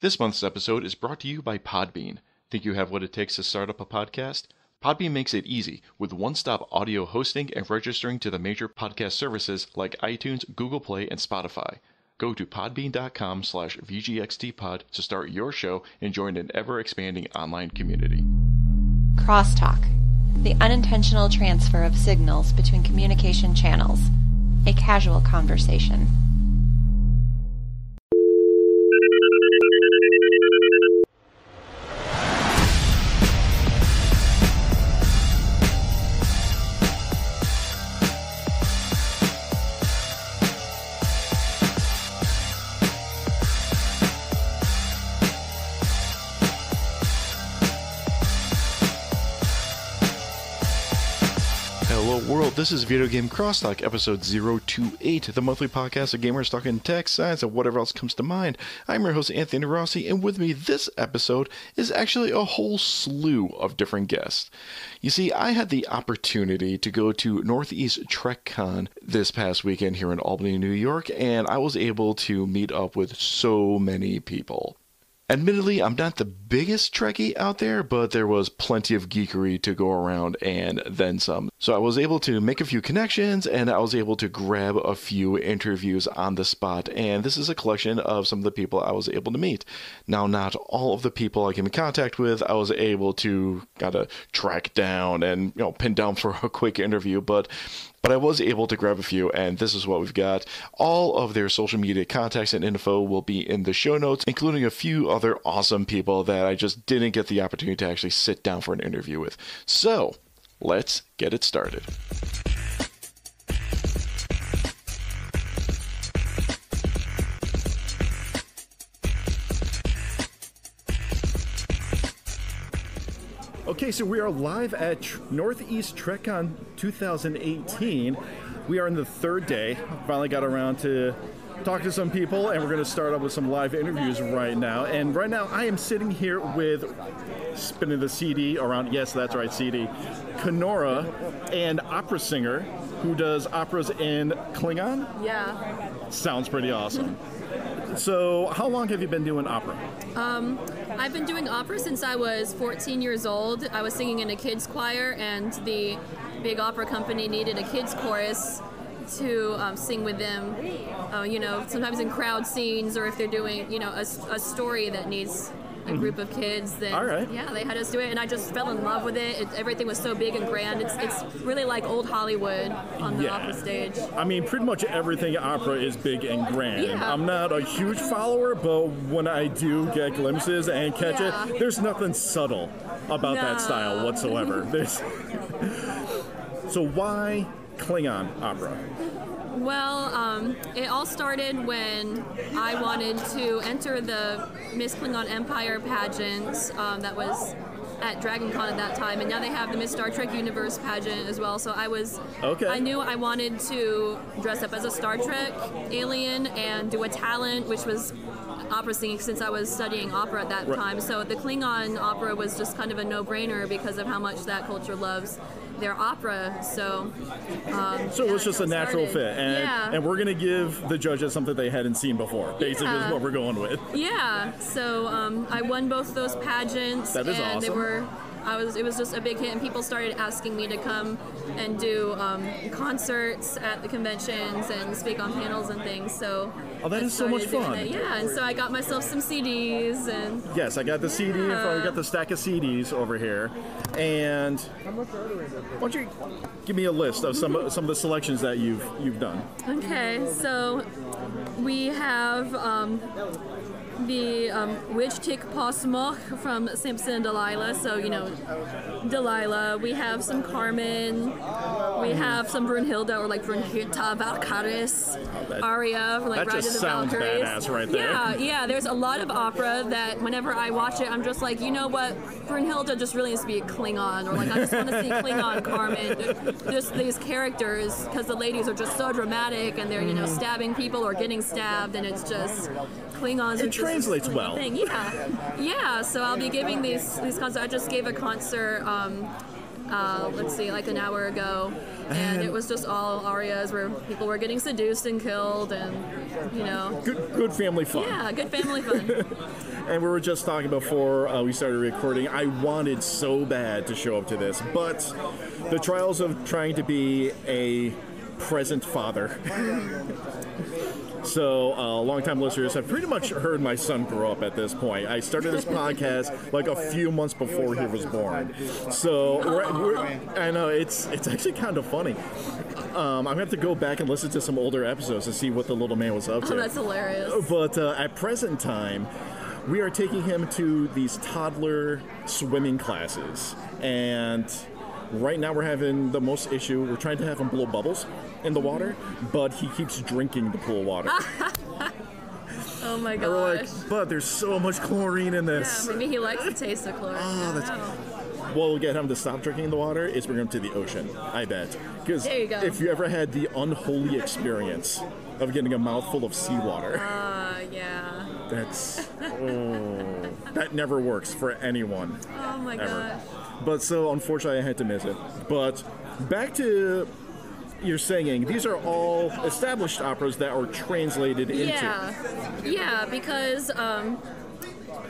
This month's episode is brought to you by Podbean. Think you have what it takes to start up a podcast? Podbean makes it easy with one-stop audio hosting and registering to the major podcast services like iTunes, Google Play, and Spotify. Go to podbean.com/VGXTpod to start your show and join an ever-expanding online community. Crosstalk, the unintentional transfer of signals between communication channels, a casual conversation. Hello world, this is Video Game Crosstalk, episode 028, the monthly podcast of gamers talking tech, science, and whatever else comes to mind. I'm your host, Anthony Rossi, and with me this episode is actually a whole slew of different guests. You see, I had the opportunity to go to Northeast TrekCon this past weekend here in Albany, New York, and I was able to meet up with so many people. Admittedly, I'm not the biggest Trekkie out there, but there was plenty of geekery to go around and then some. So I was able to make a few connections and I was able to grab a few interviews on the spot. And this is a collection of some of the people I was able to meet. Now, not all of the people I came in contact with, I was able to kind of track down and, pin down for a quick interview, but I was able to grab a few, and this is what we've got. All of their social media contacts and info will be in the show notes, including a few other awesome people that I just didn't get the opportunity to actually sit down for an interview with. So, let's get it started. Okay, so we are live at Northeast TrekCon 2018. We are in the third day. Finally got around to talk to some people, and we're going to start up with some live interviews right now. And right now, I am sitting here with, spinning the CD around, yes, that's right, CD, Kenora, an opera singer who does operas in Klingon. Yeah. Sounds pretty awesome. So, how long have you been doing opera? I've been doing opera since I was 14 years old. I was singing in a kids choir, and the big opera company needed a kids chorus to sing with them, sometimes in crowd scenes, or if they're doing, a story that needs a group of kids. Then, all right. Yeah, they had us do it, and I just fell in love with it. Everything was so big and grand. It's really like old Hollywood on the opera stage. I mean, pretty much everything opera is big and grand. Yeah. I'm not a huge follower, but when I do get glimpses and catch it, there's nothing subtle about that style whatsoever. So why Klingon opera? Well, it all started when I wanted to enter the Miss Klingon Empire pageant that was at Dragon Con at that time, and now they have the Miss Star Trek Universe pageant as well. So I knew I wanted to dress up as a Star Trek alien and do a talent, which was opera singing, since I was studying opera at that time. So the Klingon opera was just kind of a no-brainer because of how much that culture loves their opera. So it was just a natural fit, and we're gonna give the judges something they hadn't seen before. Basically, is what we're going with. Yeah. So I won both those pageants. That is and awesome. It was just a big hit, and people started asking me to come and do concerts at the conventions and speak on panels and things. So that is so much fun. Yeah, and so I got myself some CDs, and yes, I got the CD. We got the stack of CDs over here, and why don't you give me a list of some of the selections that you've done? Okay, so we have the Witch Tick Posmoch from Simpson and Delilah. So, Delilah. We have some Carmen. We have some Brunhilde, or like Brunhilda Valkyries aria for like Ride of the Valkyries. That just sounds badass right there. Yeah. There's a lot of opera that whenever I watch it, I'm just like, you know what? Brunhilde just really needs to be a Klingon, or like I just want to see Klingon Carmen. Just these characters, because the ladies are just so dramatic, and they're stabbing people or getting stabbed, and it's just Klingons. It translates well. Yeah. So I'll be giving these concerts. I just gave a concert let's see, like an hour ago. And it was just all arias where people were getting seduced and killed and, you know. Good family fun. Yeah, good family fun. And we were just talking before we started recording, I wanted so bad to show up to this, but the trials of trying to be a present father. So, long-time listeners have pretty much heard my son grow up at this point. I started this podcast like a few months before he was born. So, I know, it's actually kind of funny. I'm going to have to go back and listen to some older episodes to see what the little man was up to. Oh, that's hilarious. But at present time, we are taking him to these toddler swimming classes. And right now we're having the most issue. We're trying to have him blow bubbles in the water, but he keeps drinking the pool water. Oh my gosh. And we're like, but there's so much chlorine in this. Yeah, maybe he likes the taste of chlorine. Oh, that's... What will get him to stop drinking the water is bring him to the ocean, I bet. Because if you ever had the unholy experience of getting a mouthful of seawater, yeah. That's... that never works for anyone. Oh my gosh. But so, unfortunately, I had to miss it. But back to your singing, these are all established operas that are translated into. Yeah, because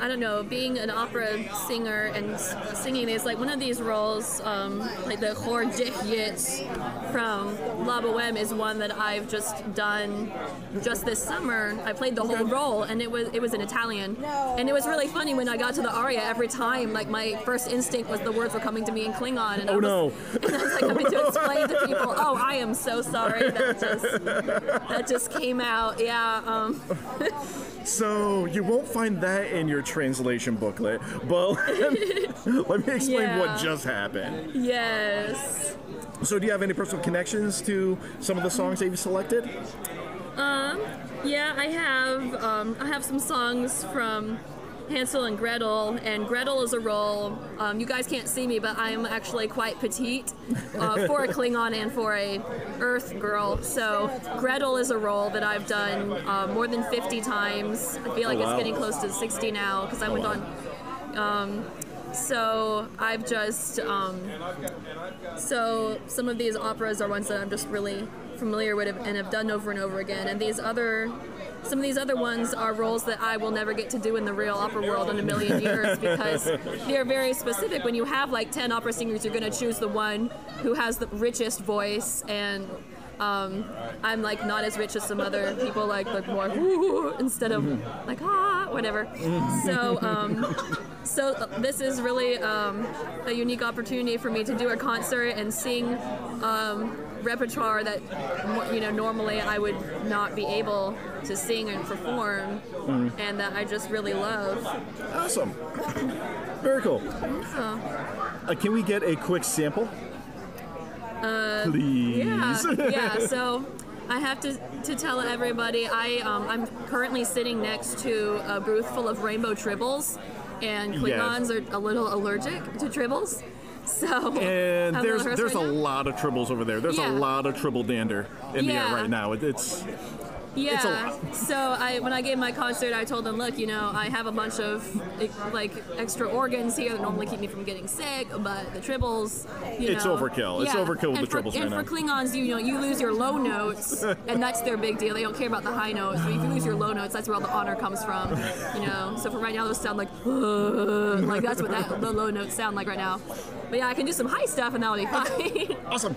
I don't know, being an opera singer and singing is like one of these roles, like the Chor Dichjits from La Boheme is one that I've just done just this summer. I played the whole role, and it was in Italian, and it was really funny when I got to the aria. Every time, like my first instinct was the words were coming to me in Klingon, and I was like having to explain to people, "Oh, I am so sorry that just came out." Yeah. So you won't find that in your translation booklet, but let me explain what just happened. Yes. So do you have any personal connections to some of the songs that you've selected? Yeah, I have some songs from Hansel and Gretel is a role. You guys can't see me, but I'm actually quite petite for a Klingon and for a Earth girl. So Gretel is a role that I've done more than 50 times. I feel like it's getting close to 60 now because I went on. So I've just so some of these operas are ones that I'm just really familiar with and have done over and over again, and some of these other ones are roles that I will never get to do in the real opera world in a million years because they're very specific. When you have like 10 opera singers, you're going to choose the one who has the richest voice, and I'm like not as rich as some other people, like more woo instead of like whatever. So this is really a unique opportunity for me to do a concert and sing repertoire that normally I would not be able to sing and perform, and that I just really love. Awesome. Very cool. Can we get a quick sample? Please. Yeah. So I have to tell everybody I'm currently sitting next to a booth full of rainbow tribbles, and Klingons are a little allergic to tribbles. So and there's a lot of tribbles over there. There's a lot of tribble dander in the air right now. It's so when I gave my concert, I told them, look, I have a bunch of like extra organs here that normally keep me from getting sick, but the tribbles, it's overkill. It's overkill with the tribbles right now. And for Klingons, you lose your low notes, and that's their big deal. They don't care about the high notes. But if you lose your low notes, that's where all the honor comes from. So for right now, those sound like that's what the low notes sound like right now. But yeah, I can do some high stuff, and that'll be fine. Awesome.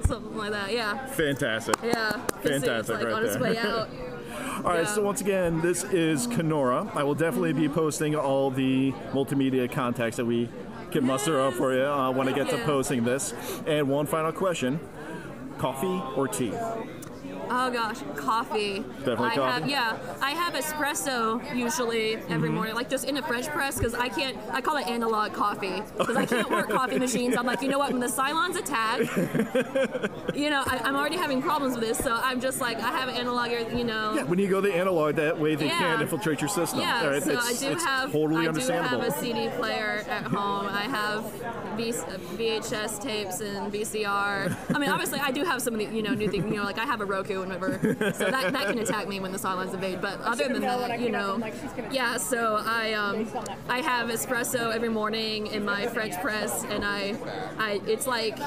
Something like that, yeah. Fantastic. Yeah. Fantastic, like right on its there. way out. All right, so once again, this is Kenora. I will definitely be posting all the multimedia contacts that we can muster up for you when I get to posting this. And one final question, coffee or tea? Oh gosh, coffee. Definitely coffee? I have espresso usually every morning, like just in a French press, because I call it analog coffee, because I can't work coffee machines. I'm like, you know what, when the Cylons attack, I'm already having problems with this, so I'm just like, I have an analog, Yeah, when you go the analog, that way they can't infiltrate your system. Yeah, right? so I do have a CD player at home. I have VHS tapes and VCR. I mean, obviously, I do have some of the, new things, like I have a Roku and whatever, so that can attack me when the Cylons invade, but other than that, so I have espresso every morning in my French press, and it's like,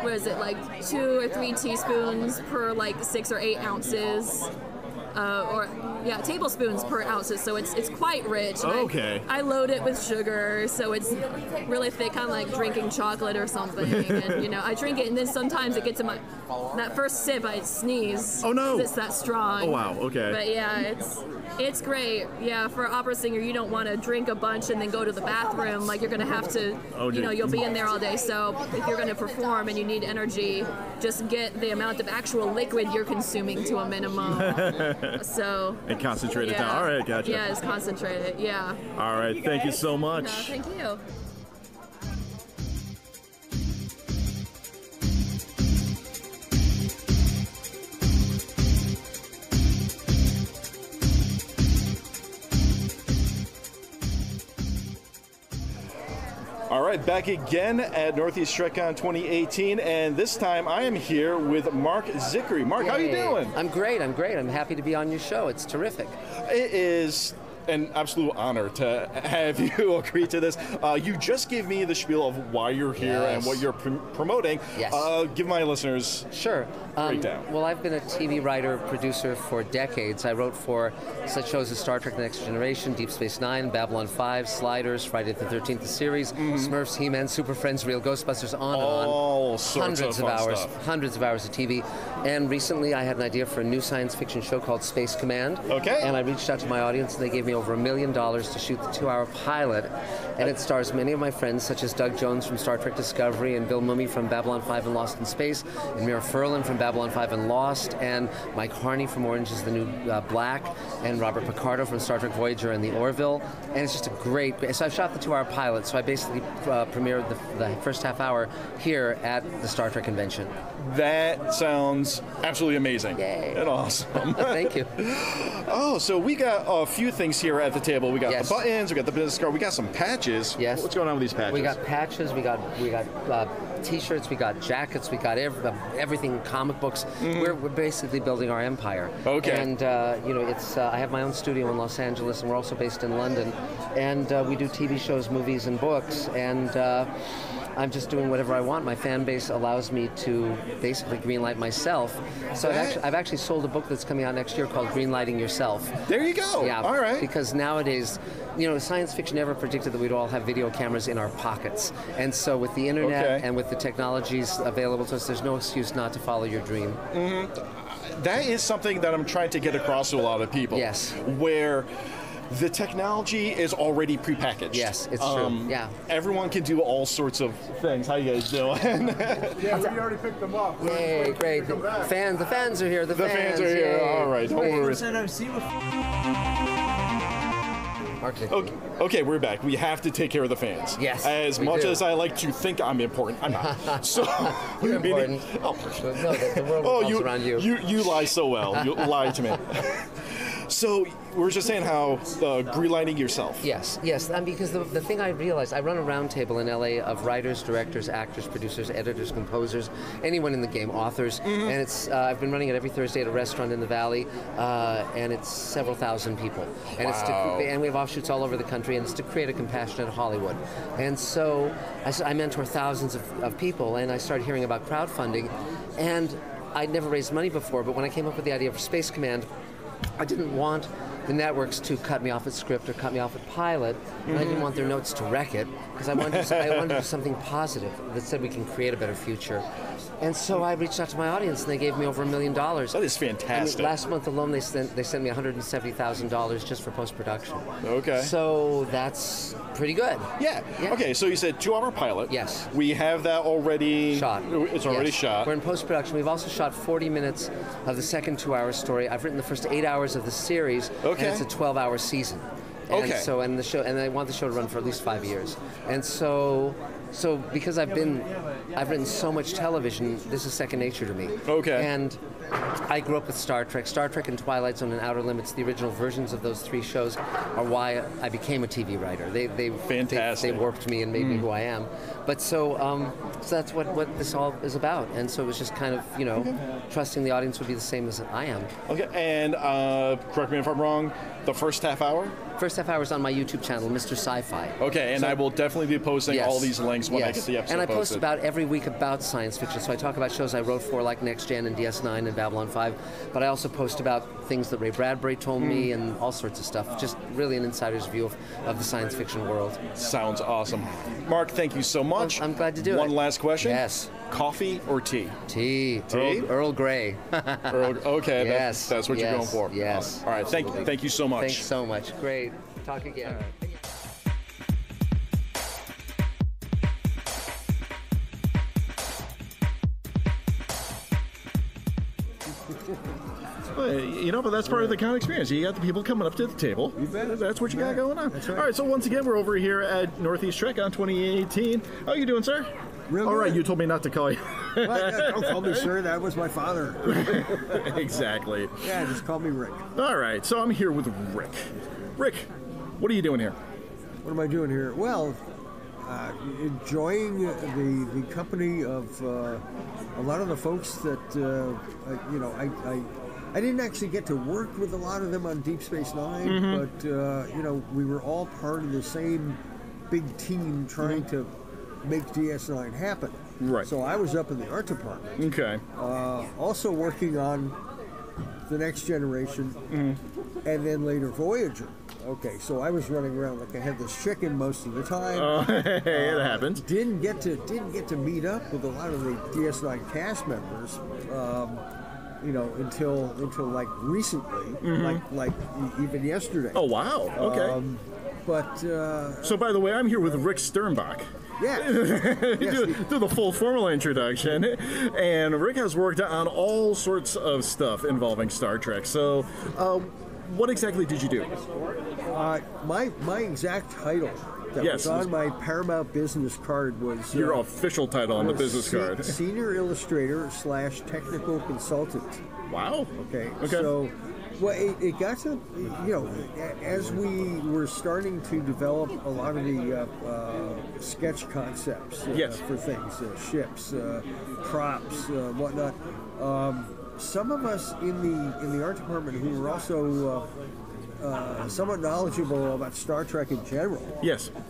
what is it, like 2 or 3 teaspoons per like 6 or 8 ounces, tablespoons per ounces, so it's quite rich. Okay. I load it with sugar, so it's really thick, kind of like drinking chocolate or something. And I drink it, and then sometimes it gets in that first sip, I sneeze. Oh no! It's that strong. Oh wow. Okay. But yeah, it's great. Yeah, for an opera singer, you don't want to drink a bunch and then go to the bathroom. Like, you're going to have to, you'll be in there all day. So if you're going to perform and you need energy, just get the amount of actual liquid you're consuming to a minimum. And concentrate it down. All right, gotcha. Yeah, it's concentrated. Yeah. All right, thank you so much. No, thank you. All right, back again at Northeast TrekCon 2018, and this time I am here with Mark Geekery. Mark, how you doing? I'm great. I'm happy to be on your show. It's terrific. It is an absolute honor to have you agree to this. You just gave me the spiel of why you're here and what you're promoting. Yes. Give my listeners Sure. breakdown. Well, I've been a TV writer, producer for decades. I wrote for such shows as Star Trek: The Next Generation, Deep Space Nine, Babylon 5, Sliders, Friday the 13th, the series, Smurfs, He-Man, Super Friends, Real Ghostbusters, on and on. All sorts hundreds of fun hours, stuff. hundreds of hours of TV. And recently I had an idea for a new science fiction show called Space Command. Okay. And I reached out to my audience, and they gave me over $1 million to shoot the 2-hour pilot. And it stars many of my friends, such as Doug Jones from Star Trek Discovery, and Bill Mumy from Babylon 5 and Lost in Space, and Mira Furlan from Babylon 5 and Lost, and Mike Harney from Orange is the New Black, and Robert Picardo from Star Trek Voyager and the Orville. And it's just a great... So I shot the 2-hour pilot, so I basically premiered the first half hour here at the Star Trek convention. That sounds absolutely amazing. Yay. And awesome. Thank you. Oh, so we got a few things here at the table. We got the buttons, we got the business card, we got some patches. Yes. What's going on with these patches? We got patches, we got T-shirts, we got jackets, we got everything, comic books. We're basically building our empire. Okay. And it's I have my own studio in Los Angeles, and we're also based in London. And we do TV shows, movies, and books. And I'm just doing whatever I want. My fan base allows me to basically greenlight myself. So I've actually sold a book that's coming out next year called Greenlighting Yourself. There you go. Yeah. All right. Because nowadays, science fiction never predicted that we'd all have video cameras in our pockets. And so with the internet and with the technologies available to us, there's no excuse not to follow your dream. That is something that I'm trying to get across to a lot of people. Yes. Where the technology is already prepackaged. Yes, it's true. Yeah. Everyone can do all sorts of things. How you guys doing? Yeah, we already picked them up. Yay, great. The fans are here. The fans are here. Yay. All right, don't worry. Okay, we're back. We have to take care of the fans. Yes, As we much do. as I like to think I'm important, I'm not. So You're important. No, the world revolves around you. You lie so well. You lie to me. So we were just saying how greenlighting yourself. Yes. Because the thing I realized, I run a round table in LA of writers, directors, actors, producers, editors, composers, anyone in the game, authors, and it's I've been running it every Thursday at a restaurant in the Valley, and it's several thousand people, and and we have offshoots all over the country, and it's to create a compassionate Hollywood. And so I mentor thousands of people, and I started hearing about crowdfunding, and I'd never raised money before, but when I came up with the idea for Space Command, I didn't want the networks to cut me off at script or cut me off at pilot, and I didn't want their notes to wreck it, because I wanted to do something positive that said we can create a better future. And so I reached out to my audience, and they gave me over $1 million. That is fantastic. I mean, last month alone, they sent me $170,000 just for post-production. Okay. So that's pretty good. Yeah. Okay, so you said 2-hour pilot. Yes. We have that already. Shot. It's already shot. We're in post-production. We've also shot 40 minutes of the second 2-hour story. I've written the first 8 hours of the series. Okay. And it's a 12-hour season. And okay. So, and I want the show to run for at least 5 years. And so because I've written so much television, this is second nature to me. Okay. And I grew up with Star Trek and Twilight Zone and Outer Limits. The original versions of those 3 shows are why I became a TV writer. They warped me and made me who I am. But so that's what this all is about. And so it was just kind of, trusting the audience would be the same as I am. Okay, and correct me if I'm wrong, the first half hour? First half hour is on my YouTube channel, Mr. Sci-Fi. Okay, and so, I will definitely be posting all these links when I get the episode And I post posted. about every week about science fiction. So I talk about shows I wrote for, like Next Gen and DS9 and Babylon 5. But I also post about things that Ray Bradbury told me and all sorts of stuff. Just really an insider's view of the science fiction world. Sounds awesome. Mark, thank you so much. I'm glad to do it. One last question. Yes. Coffee or tea? Tea. Tea? Earl Grey. Okay, yes. That's what you're going for. Yes. All right, thank you so much. Thanks so much. Great. Talk again. But that's part of the con experience. You got the people coming up to the table. You bet. That's what you got going on. That's right. All right, so once again, we're over here at Northeast Trek on 2018. How are you doing, sir? Real All right, good. you told me not to call you. Don't call me sir, that was my father. Exactly. Yeah, just call me Rick. All right, so I'm here with Rick. Rick, what are you doing here? What am I doing here? Well, enjoying the company of a lot of the folks that, I didn't actually get to work with a lot of them on Deep Space Nine, but, we were all part of the same big team trying to make DS9 happen. Right. So I was up in the art department. Okay. Also working on the Next Generation, and then later Voyager. Okay, so I was running around like I had this chicken most of the time. It happens. Didn't get to meet up with a lot of the DS9 cast members, until like recently, like even yesterday. Oh wow. Okay. So by the way, I'm here with Rick Sternbach. Yeah. do the full formal introduction. And Rick has worked on all sorts of stuff involving Star Trek. So, what exactly did you do? My exact title that was on my Paramount business card was... Your official title on the business card. Senior Illustrator / Technical Consultant. Wow. Okay. So... Well, it got to, as we were starting to develop a lot of the sketch concepts for things, ships, props, whatnot. Some of us in the art department who were also somewhat knowledgeable about Star Trek in general,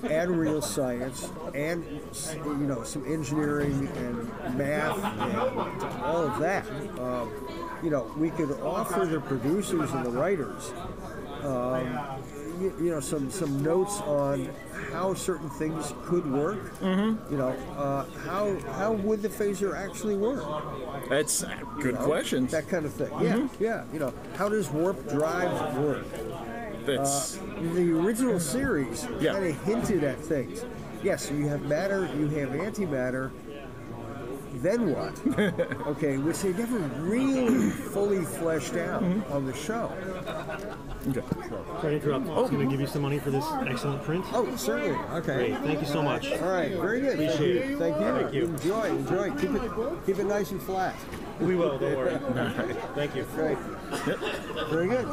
and real science, and some engineering and math and all of that. We could offer the producers and the writers, some notes on how certain things could work. How would the phaser actually work? That's good questions. That kind of thing. Yeah. How does warp drive work? The original series kind of hinted at things. Yes, you have matter, you have antimatter. Then what? Okay, which they never really fully fleshed out on the show. Okay. Sorry to interrupt. I was going to give you some money for this excellent print. Oh, certainly. Okay. Great. Thank you so much. All right. Very good. Appreciate it. Thank you. Thank you. Enjoy. Keep it nice and flat. We will. Don't worry. Thank you. Great. Very good.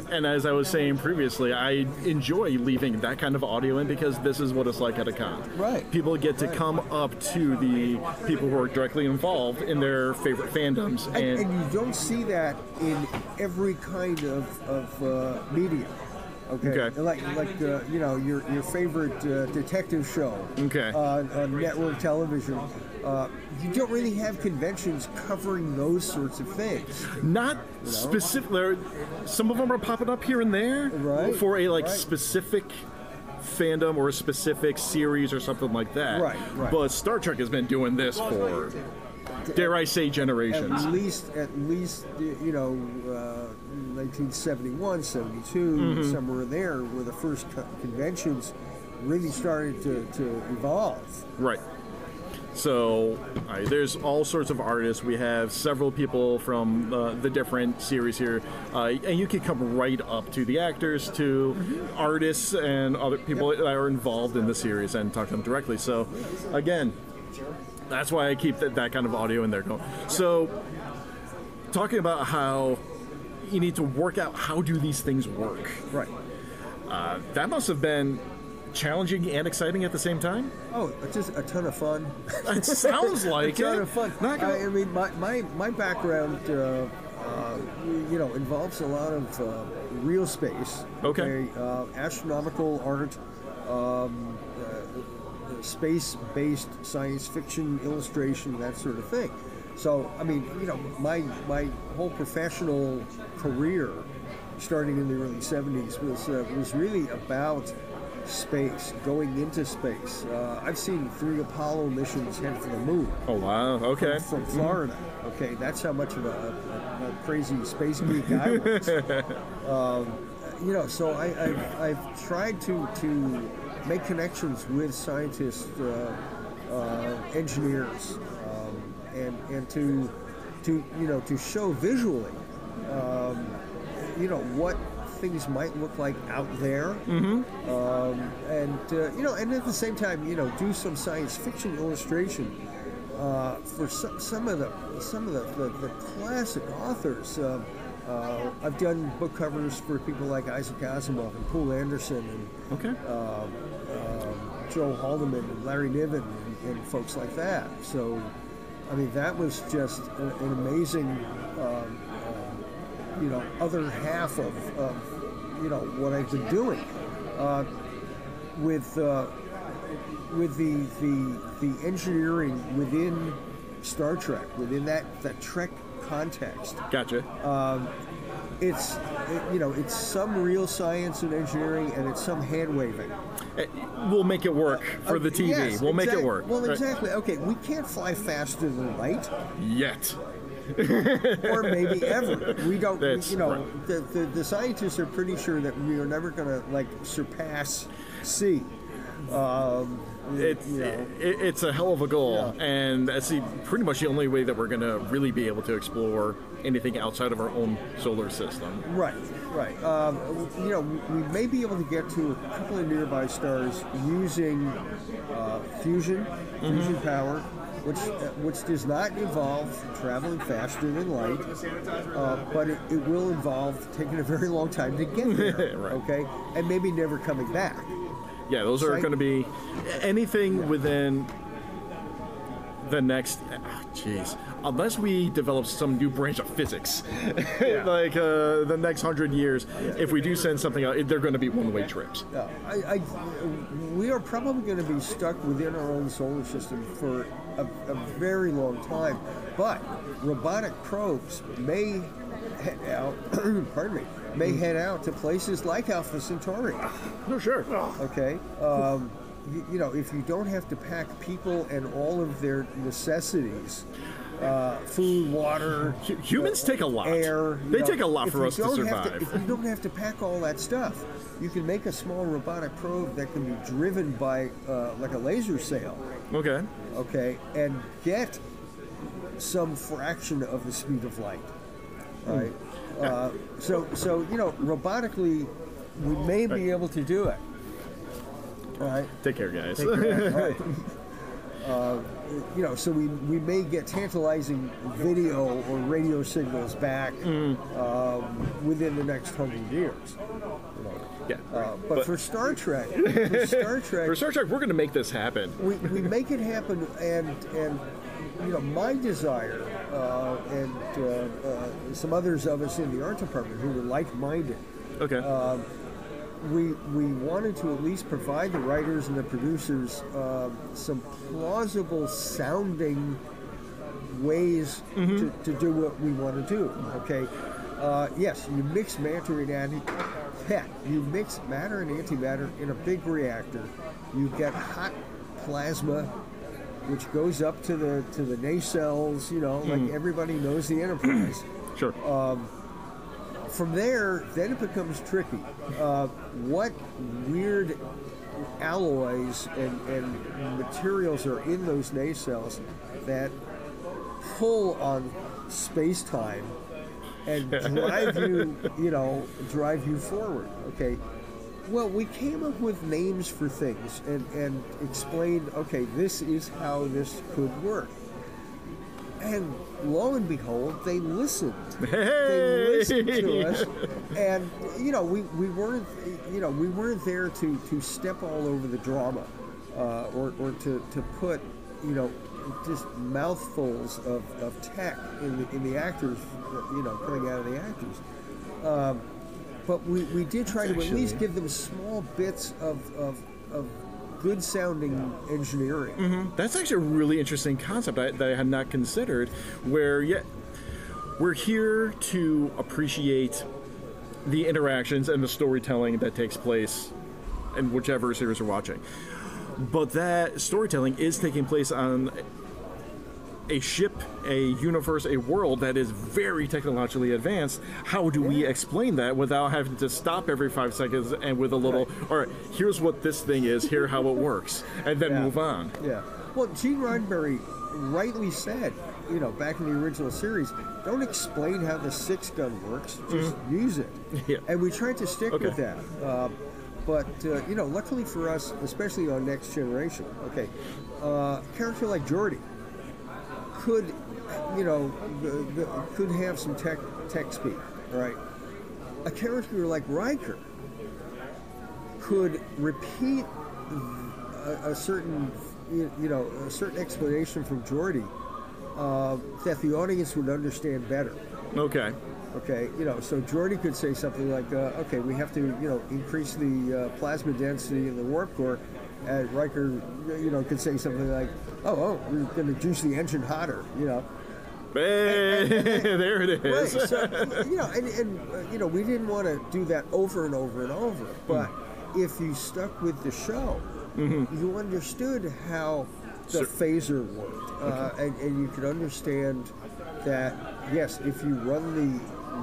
And as I was saying previously, I enjoy leaving that kind of audio in because this is what it's like at a con. Right. People get to come up to the people who are directly involved in their favorite fandoms. And you don't see that in every kind of medium. Okay. Like you know, your favorite detective show. Okay. On network television. You don't really have conventions covering those sorts of things. Not specific. Some of them are popping up here and there, right? For a specific fandom or a specific series or something like that. Right. But Star Trek has been doing this for, dare I say, generations. At least, you know, 1971, 72, somewhere there, where the first conventions really started to evolve. Right. So there's all sorts of artists. We have several people from the different series here, and you can come right up to the actors, to artists, and other people that are involved in the series and talk to them directly. So, again, that's why I keep that kind of audio in there going. So, talking about how you need to work out how do these things work. Right. That must have been challenging and exciting at the same time? Oh, just a ton of fun. It sounds like a ton of fun. I mean, my background, you know, involves a lot of real space. Okay. Astronomical art, space-based science fiction illustration, that sort of thing. So, I mean, you know, my whole professional career, starting in the early 70s, was really about space, going into space. I've seen 3 Apollo missions head for the moon. Oh wow! Okay. From Florida. Okay, that's how much of a crazy space geek I was. You know, so I've tried to make connections with scientists, engineers, and to you know, to show visually, you know, what things might look like out there, and you know, and at the same time, you know, do some science fiction illustration for some of the classic authors. I've done book covers for people like Isaac Asimov and Poul Anderson and Joe Haldeman and Larry Niven and folks like that. So, I mean, that was just an amazing, you know, other half of you know, what I've been doing with the engineering within Star Trek, within that Trek context. Gotcha. It's you know, it's some real science and engineering, and it's some hand waving. We'll make it work for the TV. Yes, we'll make it work. Well, exactly. Okay, we can't fly faster than light yet. Or maybe ever. We don't. You know, right. the scientists are pretty sure that we are never going to like surpass C. It's a hell of a goal, and that's pretty much the only way that we're going to really be able to explore anything outside of our own solar system. Right. You know, we may be able to get to a couple of nearby stars using fusion power, which does not involve traveling faster than light, but it will involve taking a very long time to get there. Right. Okay, and maybe never coming back. Yeah, those are going to be anything within the next, unless we develop some new branch of physics, like the next 100 years, if we do send something out, they're going to be one-way trips. We are probably going to be stuck within our own solar system for a very long time, but robotic probes may head out, head out to places like Alpha Centauri. No, sure. Okay. You know, if you don't have to pack people and all of their necessities, food, water, humans take a lot. Air. They take a lot for us to survive. If you don't have to pack all that stuff, you can make a small robotic probe that can be driven by like a laser sail. Okay. Okay, and get some fraction of the speed of light. Right. So you know, robotically, we may be able to do it. Right. Take care, guys. Take care. Right. You know, so we may get tantalizing video or radio signals back within the next 100 years. You know. Yeah. But for Star Trek, we're going to make this happen. We make it happen, and you know, my desire and some others of us in the art department who were like-minded. Okay. we wanted to at least provide the writers and the producers some plausible sounding ways to do what we want to do. Okay, yes, you mix matter and antimatter in a big reactor. You get hot plasma, which goes up to the nacelles. Like everybody knows the Enterprise. Sure. From there, then it becomes tricky. What weird alloys and materials are in those nacelles that pull on space-time and drive you forward? Okay. Well, we came up with names for things and explained, okay, this is how this could work. And lo and behold, they listened. Hey! They listened to us, and we weren't there to step all over the drama, or to put just mouthfuls of tech in the actors, coming out of the actors. But we did try to at least give them small bits of good sounding engineering. That's actually a really interesting concept that I had not considered, where we're here to appreciate the interactions and the storytelling that takes place in whichever series we're watching. But that storytelling is taking place on a ship, a universe, a world that is very technologically advanced. How do we explain that without having to stop every 5 seconds and with a little, all right, here's what this thing is, here how it works, and then move on? Yeah. Well, Gene Roddenberry rightly said, back in the original series, don't explain how the 6-gun works, just use it. Yeah. And we tried to stick with that. But luckily for us, especially on Next Generation, a character like Geordi could have some tech speak, right? A character like Riker could repeat a certain explanation from Geordi that the audience would understand better. Okay. Okay, so Geordi could say something like, okay, we have to, increase the plasma density in the warp core. And Riker, could say something like, oh, we're going to juice the engine hotter, Hey, there it is. Right, so, we didn't want to do that over and over and over. But if you stuck with the show, you understood how the phaser worked. And you could understand that, yes, if you run the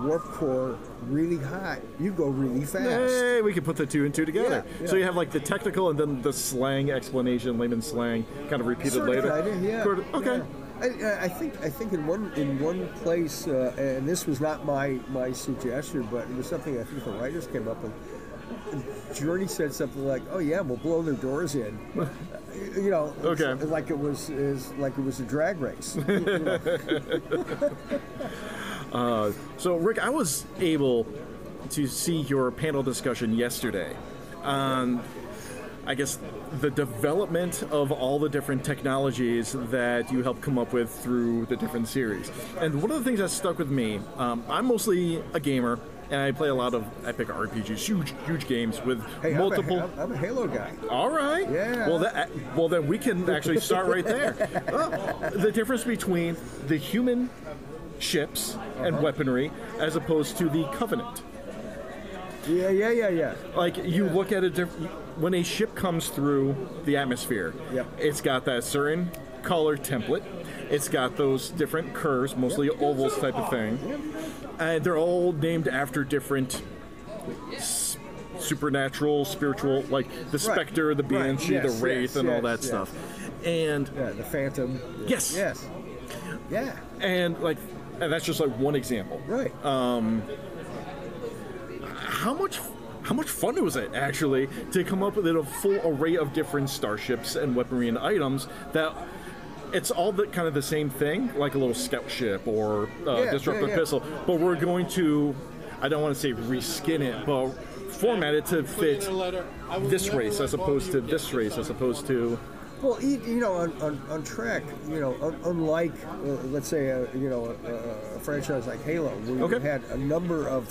warp core really hot, you go really fast. Hey, we can put the 2 and 2 together. Yeah. So you have like the technical and then the slang explanation, layman slang, kind of repeated later. Okay. Yeah. I think in one place, and this was not my suggestion, but it was something I think the writers came up with. Geordi said something like, "Oh yeah, we'll blow their doors in," Okay. like it was a drag race. So Rick, I was able to see your panel discussion yesterday on, I guess, the development of all the different technologies that you helped come up with through the different series. And one of the things that stuck with me, I'm mostly a gamer, and I play a lot of epic RPGs, huge games with multiple. I'm a Halo guy. All right. Yeah. Well, then we can actually start right there. The difference between the human ships and weaponry as opposed to the Covenant. Yeah. Like, you look at it, when a ship comes through the atmosphere, it's got that certain color template. It's got those different curves, mostly ovals type of thing. And they're all named after different supernatural, spiritual, like the Spectre, the Banshee, the Wraith, and all that stuff. And the Phantom. Yes. Yeah. And that's just like one example. Right. How much fun was it actually to come up with a full array of different starships and weaponry and items that it's all kind of the same thing, like a little scout ship or disruptive pistol, but we're going to, I don't want to say reskin it, but format it to fit this race as opposed to this race as opposed to. Well, on Trek, unlike let's say a franchise like Halo, where you had a number of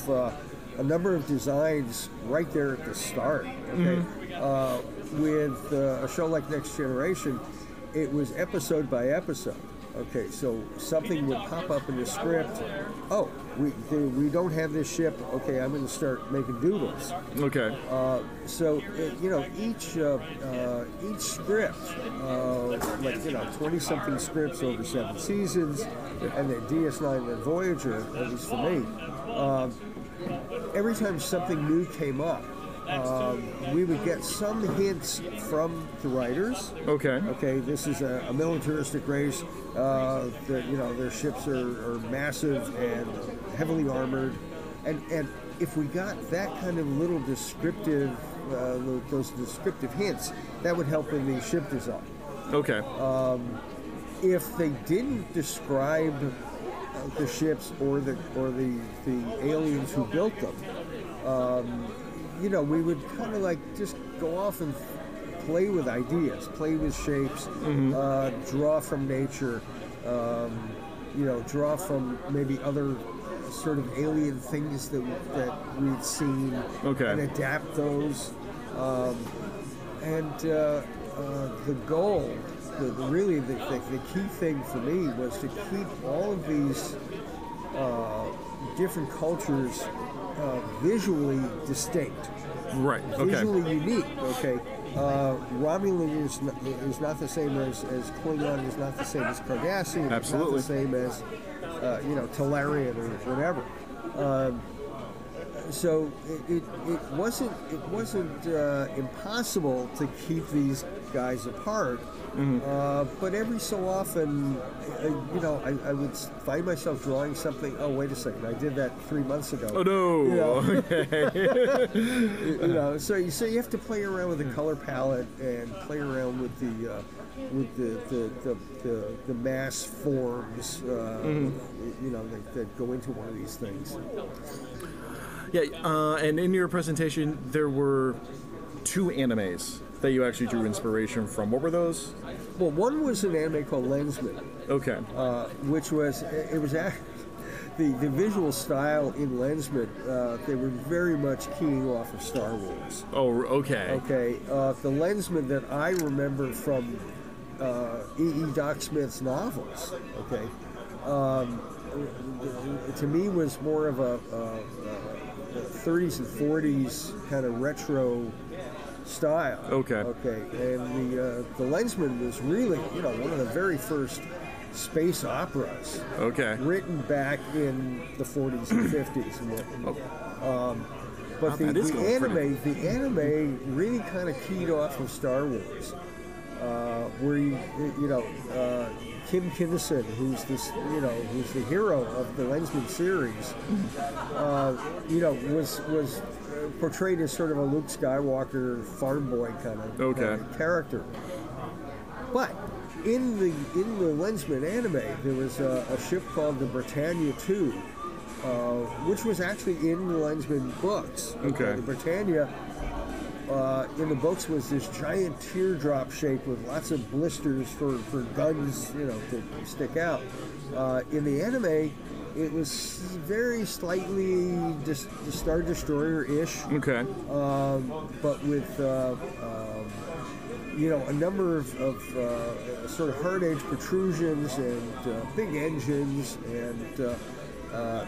a number of designs right there at the start. Okay, with a show like Next Generation, it was episode by episode. Okay, so something would pop up in the script. Oh, we don't have this ship. Okay, I'm going to start making doodles. Okay. So each script, like 20-something scripts over 7 seasons, and then DS9 and Voyager, at least for me. Every time something new came up, we would get some hints from the writers. Okay. Okay, this is a militaristic race. Their ships are massive and heavily armored, and if we got that kind of little descriptive, those descriptive hints, that would help in the ship design. Okay. If they didn't describe the ships or the aliens who built them, we would kind of like just go off and play with ideas, play with shapes, draw from nature, draw from maybe other sort of alien things that we'd seen, and adapt those. The goal, the key thing for me was to keep all of these different cultures visually distinct. Right. Okay. Visually unique. Okay. Romulan is not the same as Klingon. Is not the same as Cardassian. Absolutely. It's not the same as Talarian or whatever. So it wasn't impossible to keep these guys apart. But every so often, I would find myself drawing something. Oh, wait a second! I did that 3 months ago. Oh no! Okay. So you have to play around with the color palette and play around with the mass forms. That go into one of these things. Yeah, and in your presentation, there were 2 animes that you actually drew inspiration from. What were those? Well, one was an anime called Lensman. Okay. Which was the visual style in Lensman. They were very much keying off of Star Wars. Oh, okay. Okay. The Lensman that I remember from E.E. Doc Smith's novels. Okay. To me, was more of a 30s and 40s kind of retro style. Okay. Okay. And the Lensman was really, one of the very first space operas. Okay. Written back in the 40s and 50s. But the anime really kind of keyed off of Star Wars, where Kim Kinison, who's the hero of the Lensman series, was portrayed as sort of a Luke Skywalker farm boy kind of character. But in the Lensman anime, there was a ship called the Britannia 2, which was actually in the Lensman books. Okay. The Britannia in the books was this giant teardrop shape with lots of blisters for guns, to stick out. In the anime, it was very slightly Star Destroyer-ish. Okay. But with a number of sort of hard edge protrusions and big engines, and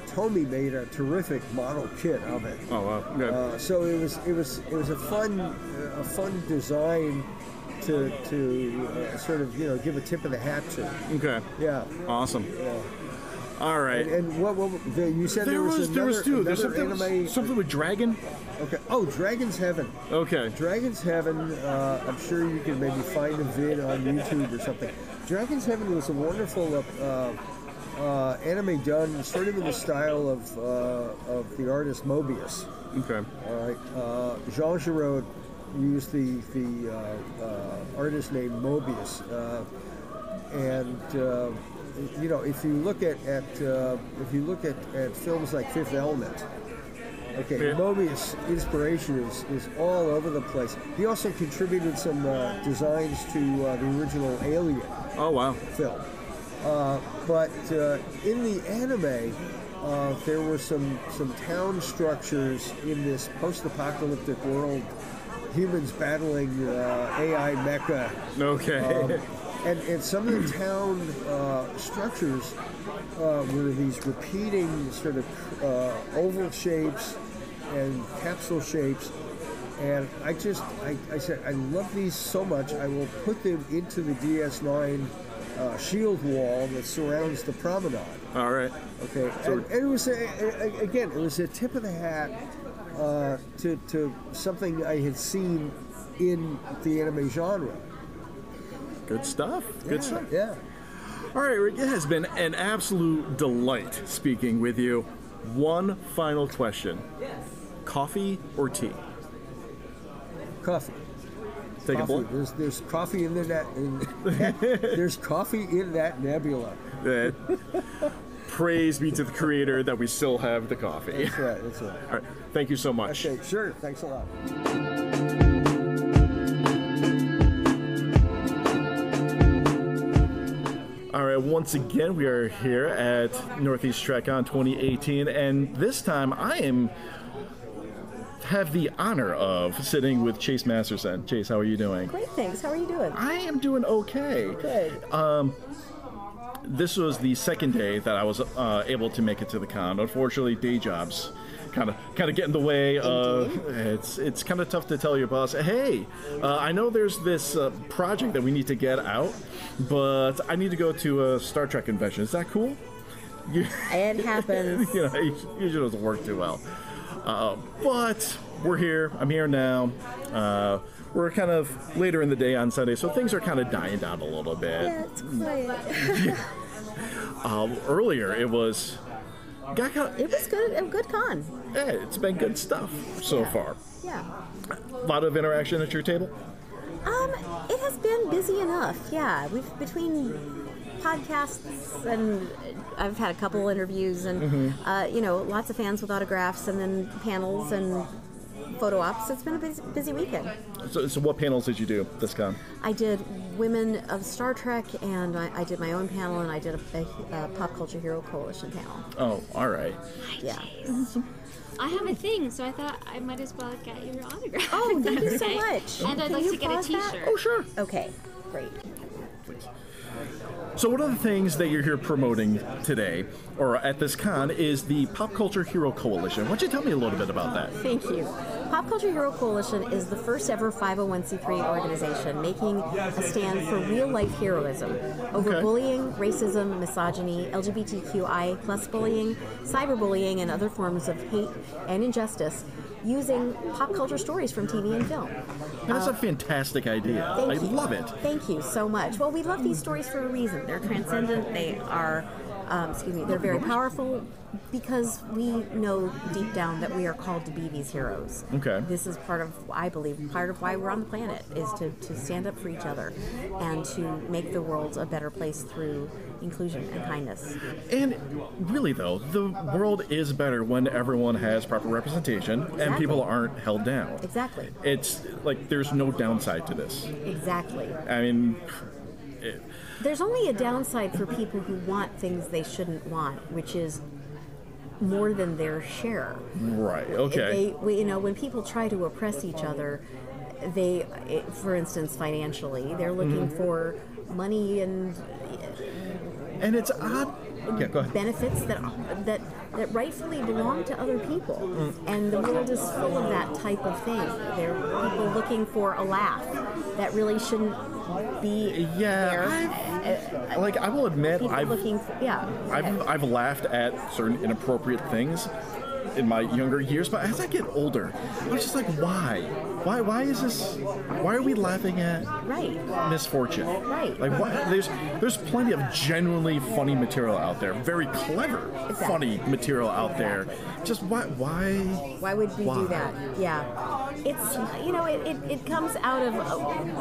Tomy made a terrific model kit of it. Oh wow! Okay. So it was a fun design to sort of give a tip of the hat to. Okay. Yeah. Awesome. Yeah. All right. And what you said there was two. There's anime. Something with dragon. Okay. Oh, Dragon's Heaven. Okay. Dragon's Heaven. I'm sure you can maybe find a vid on YouTube or something. Dragon's Heaven was a wonderful anime done sort of in the style of the artist Mobius. Okay. All right. Jean Giraud used the artist name Mobius, if you look at films like Fifth Element. Okay, yeah. Mobius' inspiration is all over the place. He also contributed some designs to the original Alien. Oh wow! Film. But in the anime, there were some town structures in this post-apocalyptic world, humans battling AI mecha. Okay. And some of the town structures were these repeating sort of oval shapes and capsule shapes. And I said, I love these so much, I will put them into the DS9 shield wall that surrounds the promenade. All right. Okay. And it was, again, it was a tip of the hat to something I had seen in the anime genre. Good stuff. Good stuff. Yeah. All right, Rick, it has been an absolute delight speaking with you. One final question. Coffee or tea? Coffee. Take coffee. a blow. There's coffee in there's coffee in that nebula. Praise be to the creator that we still have the coffee. That's right. That's right. All right. Thank you so much. Okay, sure. Thanks a lot. All right, once again, we are here at Northeast TrekCon 2018, and this time I have the honor of sitting with Chase Masterson. Chase, how are you doing? Great, thanks. How are you doing? I am doing okay. Good. This was the second day that I was able to make it to the con. Unfortunately, day jobs kind of get in the way. It's kind of tough to tell your boss, hey, I know there's this project that we need to get out, but I need to go to a Star Trek convention. Is that cool? It happens. It usually doesn't work too well. But we're here. I'm here now. We're kind of later in the day on Sunday, so things are kind of dying down a little bit. Yeah, it's quiet. Earlier, it was... It was good. A good con. Yeah, it's been good stuff so far. Yeah. A lot of interaction at your table? It has been busy enough. Yeah, we've between podcasts and I've had a couple interviews and lots of fans with autographs and then panels and photo ops. It's been a busy weekend. So what panels did you do this con? I did Women of Star Trek, and I did my own panel, and I did a Pop Culture Hero Coalition panel. Oh, all right. Yeah. I have a thing, so I thought I might as well get your autograph. Oh, thank you so much. And I'd like to get a t-shirt. Oh, sure. Okay, great. Please. So one of the things that you're here promoting today, or at this con, is the Pop Culture Hero Coalition. Why don't you tell me a little bit about that? Thank you. Pop Culture Hero Coalition is the first ever 501c3 organization making a stand for real-life heroism over bullying, racism, misogyny, LGBTQI plus bullying, cyberbullying, and other forms of hate and injustice using pop culture stories from TV and film. That's a fantastic idea. I love it. Thank you so much. Well, we love these stories for a reason. They're transcendent. They are, they're very powerful because we know deep down that we are called to be these heroes. Okay. This is part of, I believe, part of why we're on the planet is to stand up for each other and to make the world a better place through inclusion and kindness. And really, though, the world is better when everyone has proper representation and people aren't held down. Exactly. It's like there's no downside to this. Exactly. I mean... There's only a downside for people who want things they shouldn't want, which is more than their share. Right, okay. When people try to oppress each other, for instance, financially, they're looking for money and it's odd. Yeah, go ahead. Benefits that rightfully belong to other people. And the world is full of that type of thing. There are people looking for a laugh that really shouldn't be there. I will admit, I've laughed at certain inappropriate things in my younger years, but as I get older, I'm just like, why? Why is this? Why are we laughing at misfortune? Right. Like, there's plenty of genuinely funny material out there, very clever, funny material out there. Just why? Why would we do that? Yeah. it's, it comes out of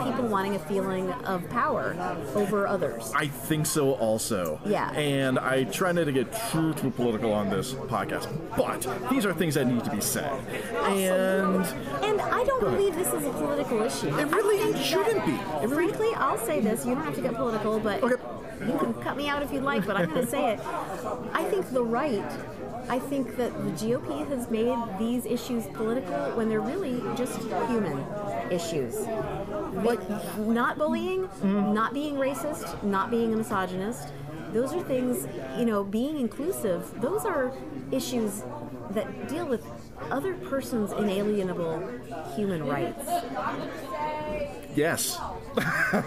people wanting a feeling of power over others. I think so also. Yeah. And I try not to get too political on this podcast, but these are things that need to be said. And I don't believe this is a political issue. It really shouldn't be. Frankly, I'll say this. You don't have to get political, but you can cut me out if you'd like, but I'm going to say it. I think I think that the GOP has made these issues political when they're really just human issues. Like not bullying, not being racist, not being a misogynist. Those are things, being inclusive, those are issues that deal with other person's inalienable human rights. Yes.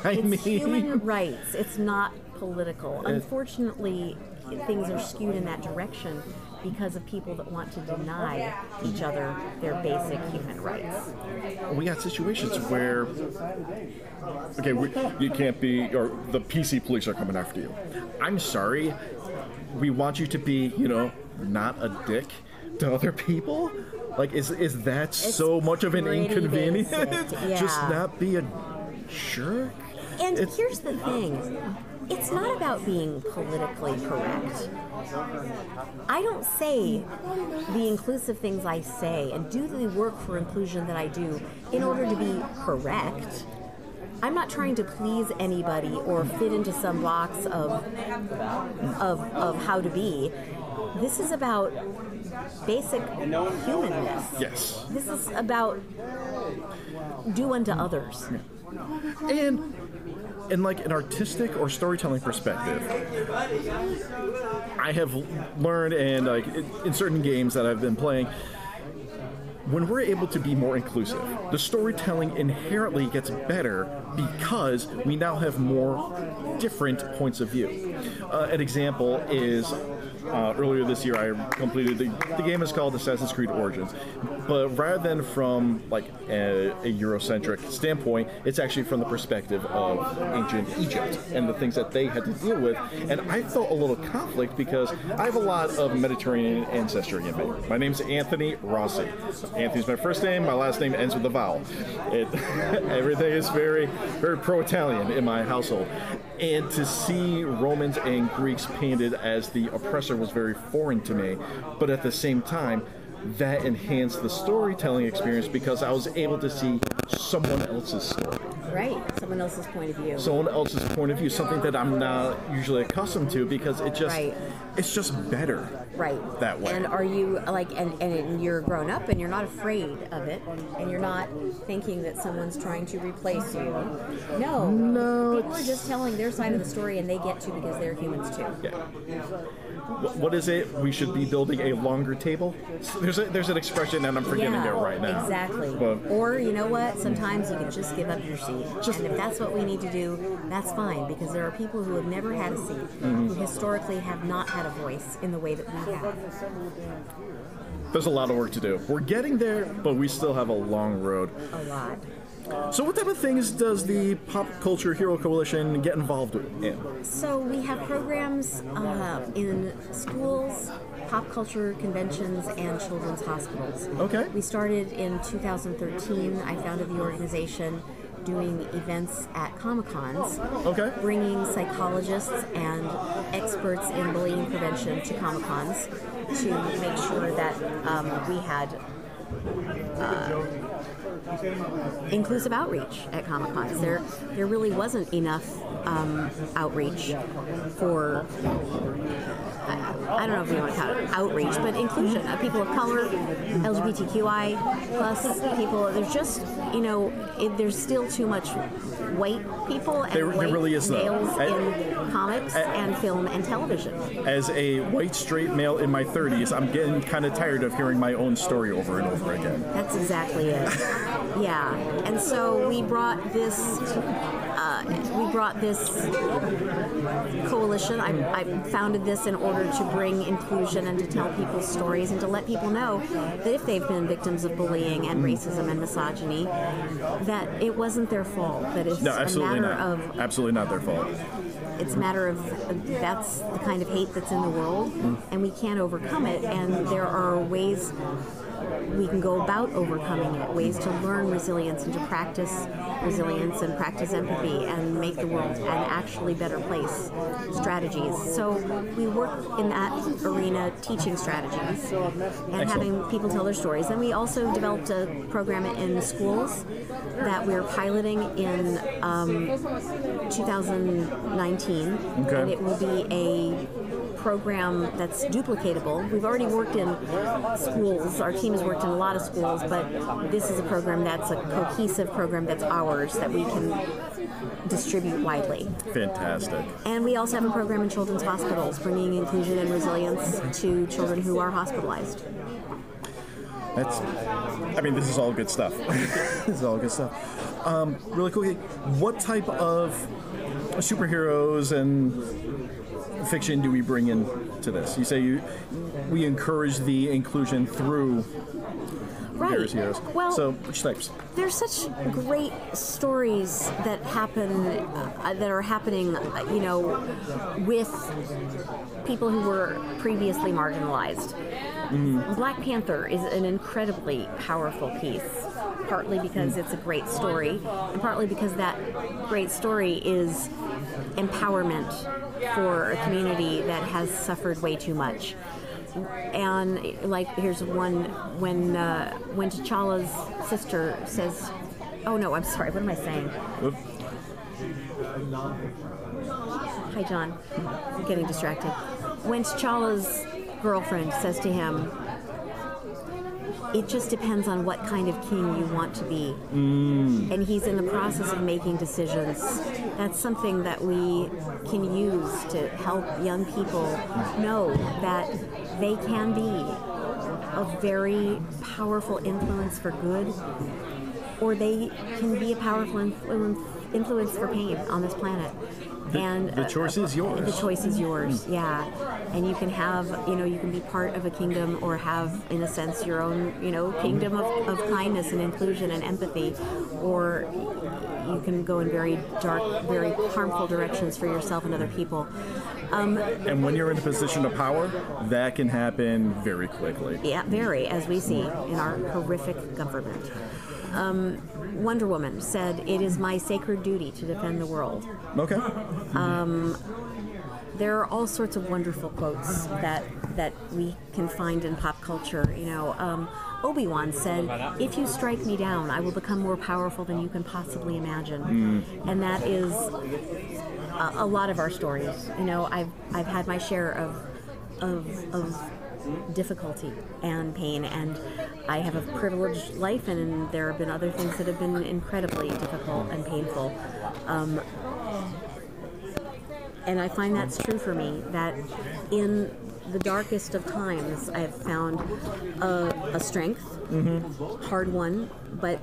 It's human rights. It's not political. Unfortunately, things are skewed in that direction because of people that want to deny each other their basic human rights. We got situations where, you can't be, or the PC police are coming after you. I'm sorry. We want you to be, not a dick to other people. Like, is that it's so much of an inconvenience? Yeah. Just not be a jerk? And here's the thing. It's not about being politically correct. I don't say the inclusive things I say and do the work for inclusion that I do in order to be correct. I'm not trying to please anybody or fit into some box of how to be. This is about basic humanness. Yes. This is about do unto others. And in like an artistic or storytelling perspective, I have learned, and like in certain games that I've been playing, when we're able to be more inclusive, the storytelling inherently gets better because we now have more different points of view. An example is earlier this year I completed the game is called Assassin's Creed Origins, but rather than from like a Eurocentric standpoint, it's actually from the perspective of ancient Egypt and the things that they had to deal with. And I felt a little conflict because I have a lot of Mediterranean ancestry in me. My name's Anthony Rossi. Anthony's my first name. My last name ends with a vowel. Everything is very, very pro-Italian in my household. And to see Romans and Greeks painted as the oppressor was very foreign to me. But at the same time, that enhanced the storytelling experience because I was able to see someone else's story. Right, someone else's point of view. Someone else's point of view, something that I'm not usually accustomed to because it's just better. Right. That way. And are you like, and you're grown up and you're not afraid of it, and you're not thinking that someone's trying to replace you. No. People are just telling their side of the story, and they get to because they're humans too. Yeah. What is it? We should be building a longer table? There's an expression, and I'm forgetting it right now. Exactly. Or, you know what? Sometimes you can just give up your seat. And if that's what we need to do, that's fine, because there are people who have never had a seat, who historically have not had a voice in the way that we have. There's a lot of work to do. We're getting there, but we still have a long road. A lot. So what type of things does the Pop Culture Hero Coalition get involved in? So we have programs in schools, pop culture conventions, and children's hospitals. Okay. We started in 2013. I founded the organization doing events at Comic-Cons, bringing psychologists and experts in bullying prevention to Comic-Cons to make sure that we had inclusive outreach at Comic-Cons. There really wasn't enough outreach for, I don't know if you want to call it outreach, but inclusion of people of color, LGBTQI plus people. There's just, there's still too much white people and white males in comics and film and television. As a white straight male in my 30s, I'm getting kind of tired of hearing my own story over and over again. That's exactly it. Yeah, and so we brought this coalition. I founded this in order to bring inclusion and to tell people's stories and to let people know that if they've been victims of bullying and racism and misogyny, that it wasn't their fault. That it's absolutely a matter not. of absolutely not their fault. It's a matter of that's the kind of hate that's in the world, and we can't overcome it. And there are ways we can go about overcoming it, ways to learn resilience and to practice resilience and practice empathy and make the world an actually better place, strategies. So we work in that arena teaching strategies and having people tell their stories. And we also developed a program in schools that we're piloting in 2019, and it will be a program that's duplicatable. We've already worked in schools. Our team has worked in a lot of schools, but this is a program that's a cohesive program that's ours that we can distribute widely. Fantastic. And we also have a program in children's hospitals, bringing inclusion and resilience to children who are hospitalized. This is all good stuff. This is all good stuff. Really quickly, what type of superheroes and fiction do we bring into this? You say we encourage the inclusion through various heroes. Well, so which types? There's such great stories that happen, that are happening, with people who were previously marginalized. Black Panther is an incredibly powerful piece, partly because it's a great story, and partly because that great story is empowerment for a community that has suffered way too much. And here's one when T'Challa's sister says, "Oh no, I'm sorry. What am I saying?" Oop. Hi, John. I'm getting distracted. When T'Challa's girlfriend says to him, "It just depends on what kind of king you want to be," and he's in the process of making decisions. That's something that we can use to help young people know that they can be a very powerful influence for good, or they can be a powerful influence for pain on this planet. And the choice is yours. The choice is yours, yeah. And you can have, you can be part of a kingdom or have, in a sense, your own, kingdom of kindness and inclusion and empathy, or you can go in very dark, very harmful directions for yourself and other people. And when you're in a position of power, that can happen very quickly. Yeah, very, as we see in our horrific government. Wonder Woman said, "It is my sacred duty to defend the world." Okay. There are all sorts of wonderful quotes that we can find in pop culture. Obi-Wan said, "If you strike me down, I will become more powerful than you can possibly imagine." And that is a lot of our stories. I've had my share of difficulty and pain, and I have a privileged life, and there have been other things that have been incredibly difficult and painful. And I find that's true for me, that in the darkest of times I've found a strength, hard won, but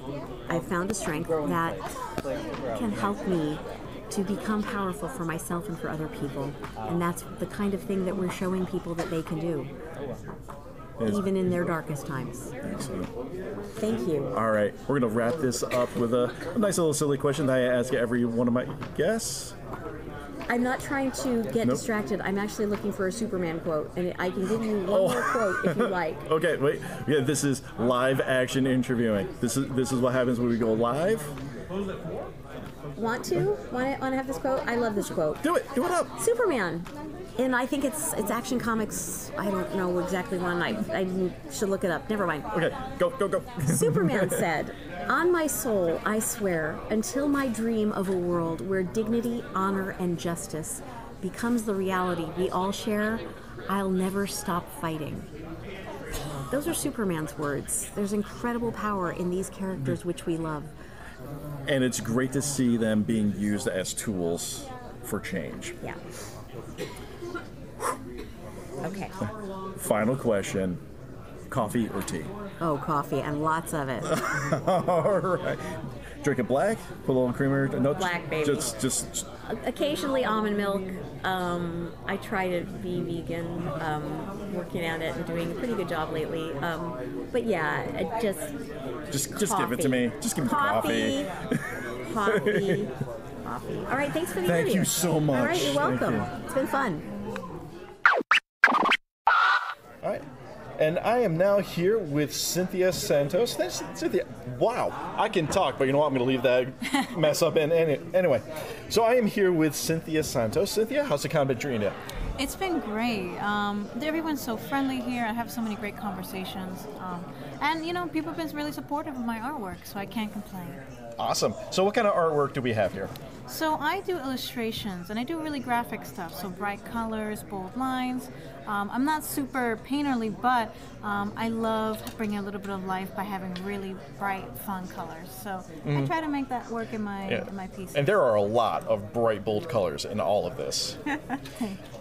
I've found a strength that can help me to become powerful for myself and for other people. And that's the kind of thing that we're showing people that they can do, even in their darkest times. Excellent. Thank you. All right, we're going to wrap this up with a nice little silly question that I ask every one of my guests. I'm not trying to get distracted. I'm actually looking for a Superman quote, and I can give you one more quote if you like. Okay, wait. Yeah, this is live action interviewing. This is what happens when we go live. Want to have this quote? I love this quote. Do it up. Superman. And I think it's Action Comics. I don't know exactly when. I should look it up. Never mind. Okay, go. Superman said, "On my soul, I swear, until my dream of a world where dignity, honor, and justice becomes the reality we all share, I'll never stop fighting." Those are Superman's words. There's incredible power in these characters which we love. And it's great to see them being used as tools for change. Yeah. Okay. Final question. Coffee or tea? Oh, coffee, and lots of it. All right. Drink it black? Put a little creamer? No, black, baby. Just occasionally almond milk. I try to be vegan, working at it and doing a pretty good job lately. But yeah, just give it to me. Just give me the coffee. Coffee. All right, thanks for the interview. Thank you so much. All right, you're welcome. It's been fun. All right. And I am now here with Cynthia Santos. Thanks, Cynthia. Wow, I can talk, but you don't want me to leave that mess up. Anyway, so I am here with Cynthia Santos. Cynthia, how's the con been treating you? It's been great. Everyone's so friendly here. I have so many great conversations. And, people have been really supportive of my artwork, so I can't complain. Awesome. So what kind of artwork do we have here? So I do illustrations, and I do really graphic stuff, so bright colors, bold lines. I'm not super painterly, but I love bringing a little bit of life by having really bright, fun colors. So I try to make that work in my pieces. And there are a lot of bright, bold colors in all of this.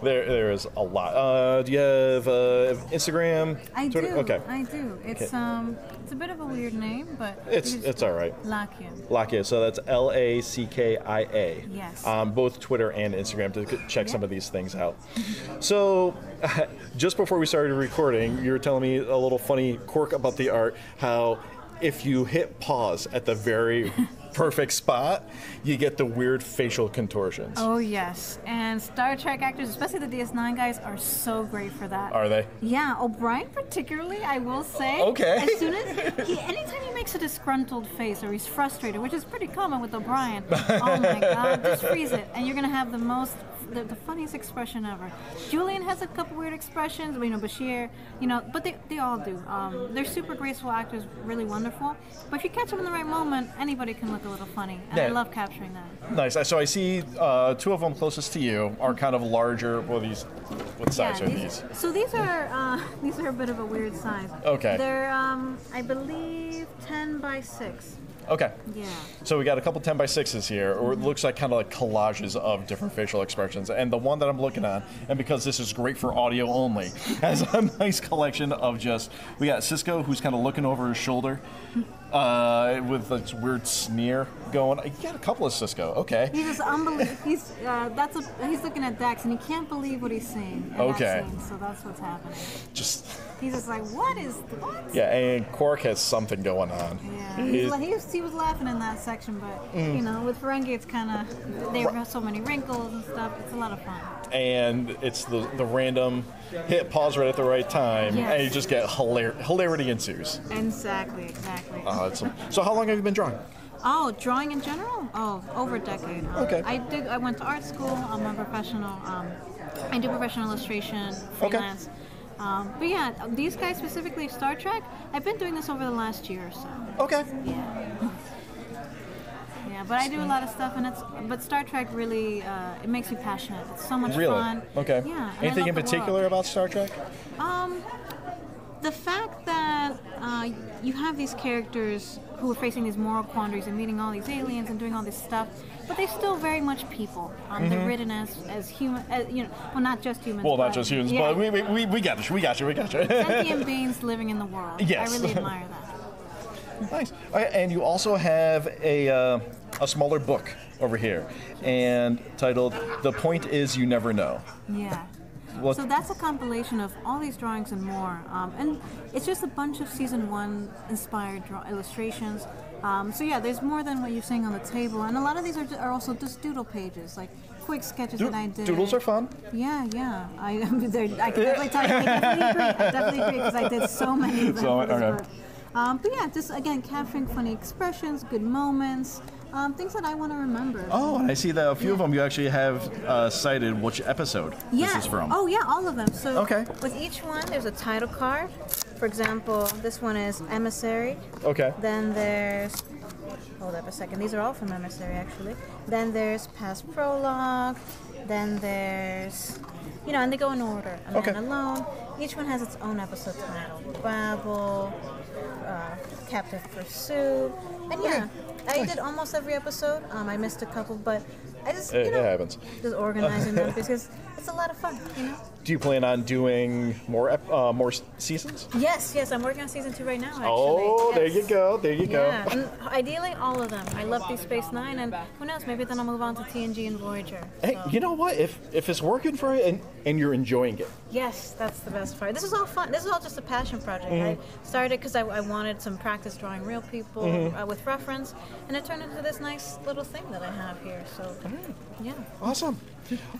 There is a lot. Do you have Instagram? I Twitter? do. Okay. I do. It's a bit of a weird name, but it's all right. Lakia. So that's Lakkia. Yes. Both Twitter and Instagram to check some of these things out. So, just before we started recording, you were telling me a little funny quirk about the art, how if you hit pause at the very perfect spot, you get the weird facial contortions. Oh, yes. And Star Trek actors, especially the DS9 guys, are so great for that. Are they? Yeah. O'Brien particularly, I will say. Okay. As soon as anytime he makes a disgruntled face or he's frustrated, which is pretty common with O'Brien, oh my God, just freeze it. And you're going to have the funniest expression ever. Julian has a couple weird expressions, Bashir, but they all do. They're super graceful actors, really wonderful. But if you catch them in the right moment, anybody can look a little funny. And I love capturing that. Nice. So I see two of them closest to you are kind of larger. What size are these? So these are a bit of a weird size. Okay. They're, I believe, 10 by 6. Okay. Yeah. So we got a couple 10 by 6s here, or it looks like kind of like collages of different facial expressions. And the one that I'm looking at, and because this is great for audio only, has a nice collection of we got Cisco who's kind of looking over his shoulder with this weird sneer going. You got a couple of Cisco. Okay. He's just unbelievable. He's looking at Dax and he can't believe what he's seeing. Okay. That scene, so that's what's happening. He's just like, what? Yeah, and Quark has something going on. Yeah. He was laughing in that section, but with Ferengi, it's kind of they have so many wrinkles and stuff. It's a lot of fun. And it's the random hit pause right at the right time, and you just get hilarity ensues. Exactly. So how long have you been drawing? Oh, drawing in general? Oh, over a decade. Okay. I went to art school. I'm a professional. I do professional illustration, freelance. Okay. But yeah, these guys specifically, Star Trek, I've been doing this over the last year or so. Okay. Yeah, but I do a lot of stuff, but Star Trek really, it makes me passionate. It's so much fun. Okay. Yeah. Anything in particular about Star Trek? The fact that you have these characters who are facing these moral quandaries and meeting all these aliens and doing all this stuff, but they're still very much people. They're written as human, well, not just humans. Well, not just humans, but we got you. Sentient beings living in the world. Yes. I really admire that. Nice. And you also have a smaller book over here, and titled "The Point Is You Never Know." Yeah. So that's a compilation of all these drawings and more, and it's just a bunch of season 1 inspired illustrations. So yeah, there's more than what you're seeing on the table, and a lot of these are also just doodle pages, like quick sketches that I did. Doodles are fun. Yeah. I can definitely tell you, I definitely agree because I did so many of them for this book. But yeah, just again capturing funny expressions, good moments. Things that I want to remember. Oh, and I see that a few of them you actually have cited which episode this is from. Oh, yeah, all of them. So with each one, there's a title card. For example, this one is Emissary. Okay. Then there's... Hold up a second. These are all from Emissary, actually. Then there's Past Prologue. Then there's... and they go in order. A Man Alone. Each one has its own episode title. Babel, Captive Pursuit. And I did almost every episode. I missed a couple, but I just, it happens. Just organizing them because it's a lot of fun, Do you plan on doing more seasons? Yes, I'm working on season 2 right now, actually. Oh, yes. There you go. And ideally all of them. I love Deep Space Nine, and who knows, maybe then I'll move on to TNG and Voyager. Hey, you know what? If it's working for you and you're enjoying it. Yes, that's the best part. This is all fun. This is all just a passion project. I started because I wanted some practice drawing real people with reference, and it turned into this nice little thing that I have here. So, yeah. Awesome.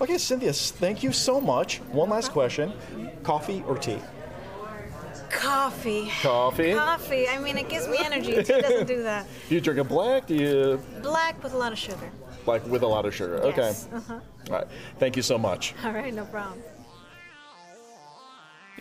Okay, Cynthia, thank you so much. One last question. Coffee or tea? Coffee. Coffee? Coffee. I mean, it gives me energy. Tea doesn't do that. Do you drink it black? Do you... Black with a lot of sugar. Black with a lot of sugar. Yes. Okay. Uh-huh. All right. Thank you so much. All right, no problem.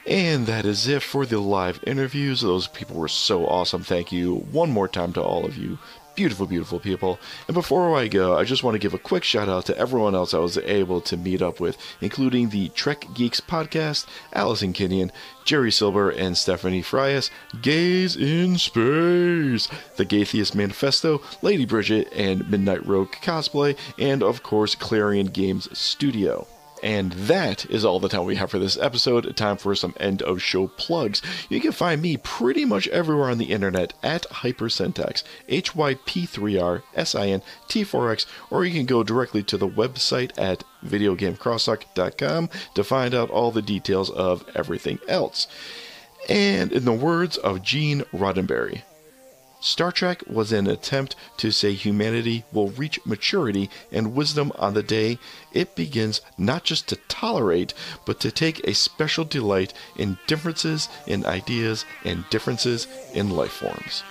And that is it for the live interviews. Those people were so awesome. Thank you one more time to all of you. Beautiful, beautiful people. And before I go, I just want to give a quick shout out to everyone else I was able to meet up with, including the Trek Geeks podcast, Allison Kinnian, Jerry Silber, and Stephanie Frias, Gays in Space, The Gaytheist Manifesto, Lady Bridget, and Midnight Rogue Cosplay, and of course, Clarion Games Studio. And that is all the time we have for this episode. Time for some end of show plugs. You can find me pretty much everywhere on the internet at Hypersyntax, HYP3RSINT4X, or you can go directly to the website at videogamecrosstalk.com to find out all the details of everything else. And in the words of Gene Roddenberry, Star Trek was an attempt to say humanity will reach maturity and wisdom on the day it begins not just to tolerate, but to take a special delight in differences in ideas and differences in life forms.